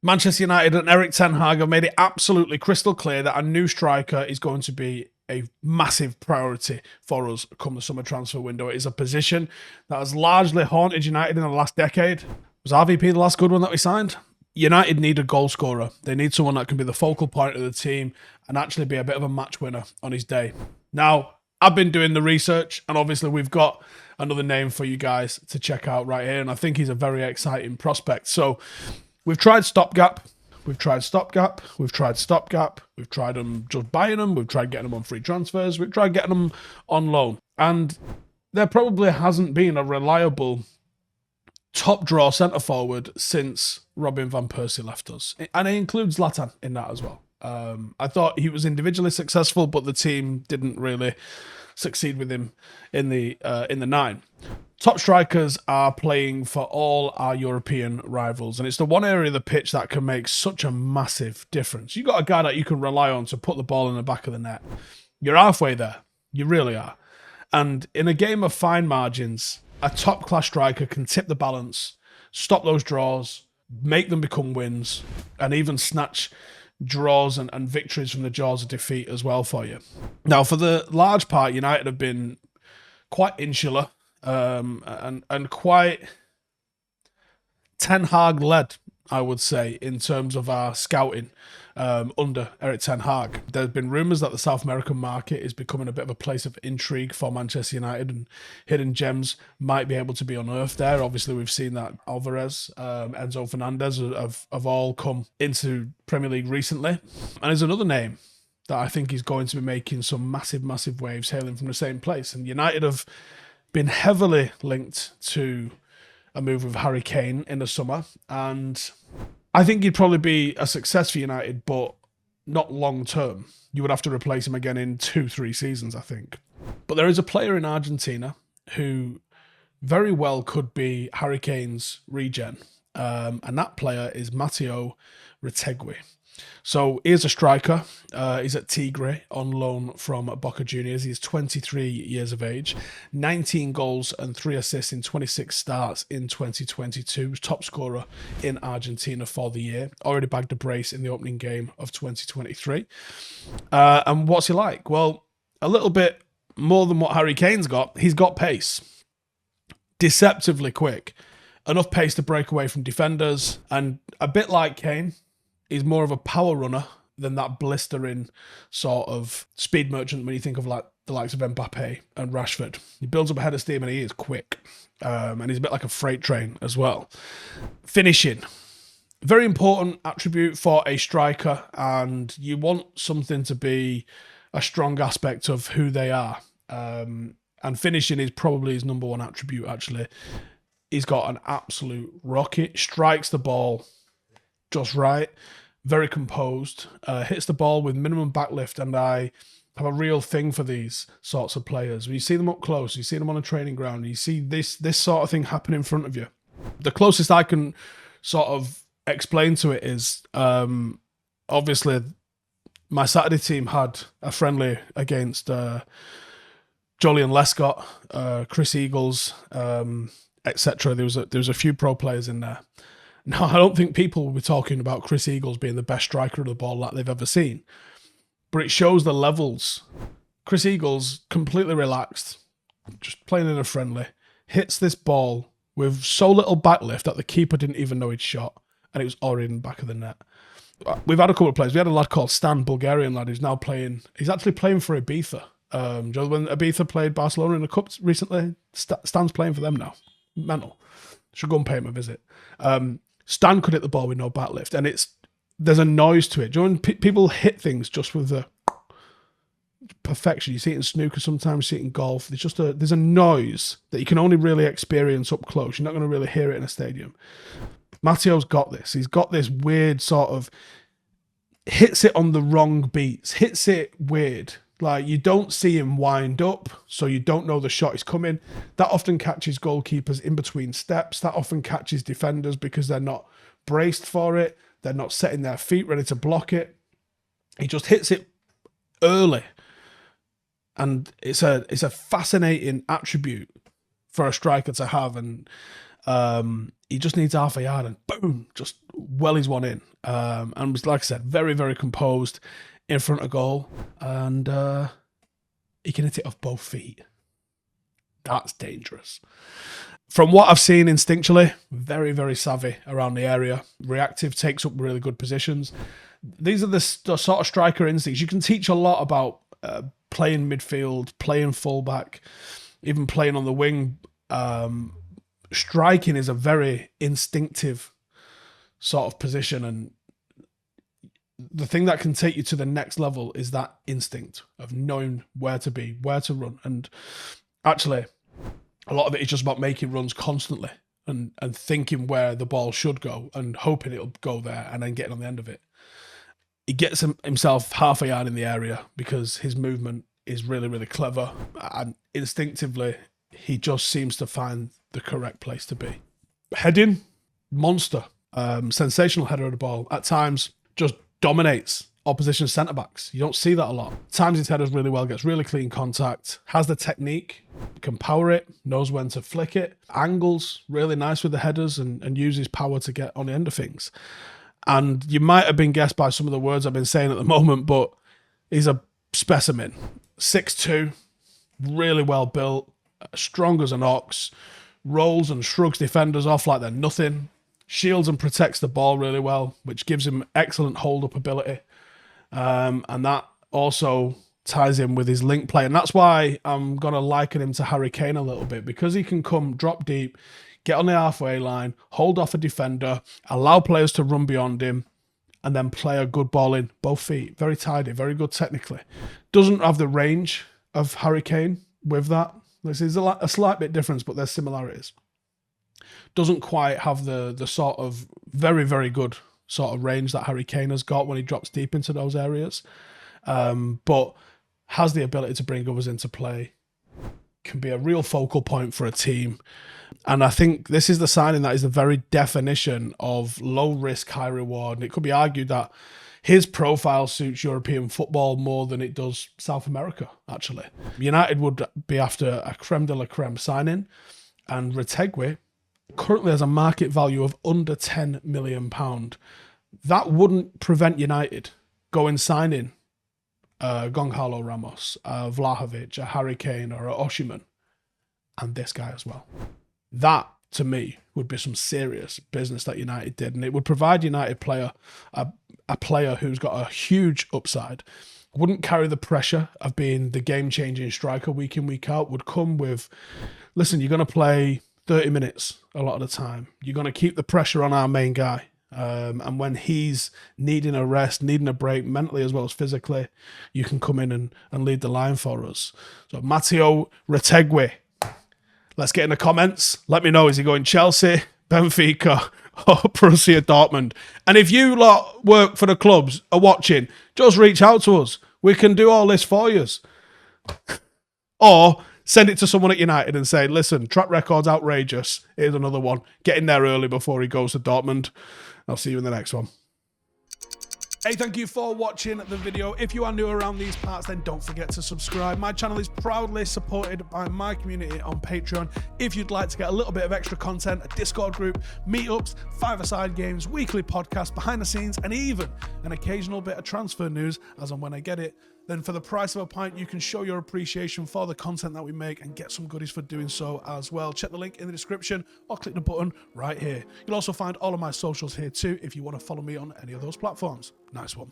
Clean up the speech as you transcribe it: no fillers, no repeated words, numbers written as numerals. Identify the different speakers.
Speaker 1: Manchester United and Eric Ten Hag have made it absolutely crystal clear that a new striker is going to be a massive priority for us come the summer transfer window. It is a position that has largely haunted United in the last decade. Was RVP the last good one that we signed? United need a goal scorer. They need someone that can be the focal point of the team and actually be a bit of a match winner on his day. Now, I've been doing the research, and obviously we've got another name for you guys to check out right here, and I think he's a very exciting prospect. So we've tried Stopgap. We've tried Stopgap. We've tried Stopgap. We've tried them just buying them. We've tried getting them on free transfers. We've tried getting them on loan. And there probably hasn't been a reliable top draw centre forward since Robin van Persie left us. And it includes Zlatan in that as well. I thought he was individually successful, but the team didn't really succeed with him in the nine. Top strikers are playing for all our European rivals, and it's the one area of the pitch that can make such a massive difference. You got a guy that you can rely on to put the ball in the back of the net. You're halfway there. You really are. And in a game of fine margins, a top-class striker can tip the balance, stop those draws, make them become wins, and even snatch draws and victories from the jaws of defeat as well for you. Now, for the large part, United have been quite insular and quite Ten Hag led, I would say, in terms of our scouting under Eric Ten Hag. There's been rumours that the South American market is becoming a bit of a place of intrigue for Manchester United, and hidden gems might be able to be unearthed there. Obviously, we've seen that Alvarez, Enzo Fernandez have all come into Premier League recently. And there's another name that I think is going to be making some massive, massive waves hailing from the same place. And United have been heavily linked to a move with Harry Kane in the summer, and I think he'd probably be a success for United, but not long term. You would have to replace him again in 2-3 seasons, I think. But there is a player in Argentina who very well could be Harry Kane's regen, and that player is Mateo Retegui. So he's a striker. He's at Tigre on loan from Boca Juniors. He's 23 years of age, 19 goals and 3 assists in 26 starts in 2022. Top scorer in Argentina for the year. Already bagged a brace in the opening game of 2023. And what's he like? Well, a little bit more than what Harry Kane's got. He's got pace. Deceptively quick. Enough pace to break away from defenders. And a bit like Kane, he's more of a power runner than that blistering sort of speed merchant when you think of like the likes of Mbappe and Rashford. He builds up a head of steam and he is quick. And he's a bit like a freight train as well. Finishing. Very important attribute for a striker, and you want something to be a strong aspect of who they are. And finishing is probably his number one attribute, actually. He's got an absolute rocket, strikes the ball just right, very composed, hits the ball with minimum backlift, and I have a real thing for these sorts of players. When you see them up close, you see them on a training ground, you see this sort of thing happen in front of you. The closest I can sort of explain to it is, obviously, my Saturday team had a friendly against Jolyon Lescott, Chris Eagles, etc. There was a few pro players in there. Now, I don't think people will be talking about Chris Eagles being the best striker of the ball that they've ever seen, but it shows the levels. Chris Eagles, completely relaxed, just playing in a friendly, hits this ball with so little backlift that the keeper didn't even know he'd shot, and it was already in the back of the net. We've had a couple of players. We had a lad called Stan, Bulgarian lad, who's now playing. He's actually playing for Ibiza. When Ibiza played Barcelona in the Cup recently, Stan's playing for them now. Mental. Should go and pay him a visit. Stan could hit the ball with no backlift, and there's a noise to it. Do you know when people hit things just with the perfection? You see it in snooker sometimes, you see it in golf. There's a noise that you can only really experience up close. You're not going to really hear it in a stadium. Mateo's got this. He's got this weird sort of, hits it on the wrong beats, hits it weird. Like, you don't see him wind up, so you don't know the shot is coming. That often catches goalkeepers in between steps. That often catches defenders because they're not braced for it. They're not setting their feet ready to block it. He just hits it early. And it's a fascinating attribute for a striker to have. And he just needs half a yard and boom. boom, just wellies one in. And was, like I said, very, very composed in front of goal. And he can hit it off both feet. That's dangerous. From what I've seen instinctually, very, very savvy around the area. Reactive, takes up really good positions. These are the sort of striker instincts. You can teach a lot about playing midfield, playing fullback, even playing on the wing. Striking is a very instinctive sort of position, and the thing that can take you to the next level is that instinct of knowing where to be, where to run. And actually, a lot of it is just about making runs constantly and thinking where the ball should go and hoping it'll go there and then getting on the end of it. He gets himself half a yard in the area because his movement is really, really clever, and instinctively he just seems to find the correct place to be. Heading, monster. Sensational header of the ball. At times, just dominates opposition centre-backs. You don't see that a lot. Times his headers really well, gets really clean contact, has the technique, can power it, knows when to flick it, angles, really nice with the headers, and uses power to get on the end of things. And you might have been guessed by some of the words I've been saying at the moment, but he's a specimen. 6'2", really well built, strong as an ox, rolls and shrugs defenders off like they're nothing, shields and protects the ball really well, which gives him excellent hold-up ability. And that also ties in with his link play. And that's why I'm going to liken him to Harry Kane a little bit, because he can come, drop deep, get on the halfway line, hold off a defender, allow players to run beyond him, and then play a good ball in both feet. Very tidy, very good technically. Doesn't have the range of Harry Kane with that. This is a slight bit difference, but there's similarities. Doesn't quite have the sort of very, very good sort of range that Harry Kane has got when he drops deep into those areas, but has the ability to bring others into play, can be a real focal point for a team. And I think this is the signing that is the very definition of low risk, high reward. And it could be argued that his profile suits European football more than it does South America, actually. United would be after a creme de la creme signing, and Retegui currently has a market value of under £10 million. That wouldn't prevent United going signing Gonzalo Ramos, Vlahovic, a Harry Kane, or a Osimhen, and this guy as well. That, to me, would be some serious business that United did, and it would provide United player a player who's got a huge upside, wouldn't carry the pressure of being the game-changing striker week in, week out, would come with, listen, you're going to play 30 minutes a lot of the time. You're going to keep the pressure on our main guy. And when he's needing a rest, needing a break, mentally as well as physically, you can come in and lead the line for us. So Mateo Retegui, let's get in the comments. Let me know, is he going Chelsea, Benfica, or Borussia Dortmund? And if you lot work for the clubs, are watching, just reach out to us. We can do all this for you. Or send it to someone at United and say, listen, track record's outrageous. Here's another one. Get in there early before he goes to Dortmund. I'll see you in the next one. Hey, thank you for watching the video. If you are new around these parts, then don't forget to subscribe. My channel is proudly supported by my community on Patreon. If you'd like to get a little bit of extra content, a Discord group, meetups, five-a-side games, weekly podcasts, behind the scenes, and even an occasional bit of transfer news as and when I get it, then for the price of a pint, you can show your appreciation for the content that we make and get some goodies for doing so as well. Check the link in the description or click the button right here. You'll also find all of my socials here too if you want to follow me on any of those platforms. Nice one.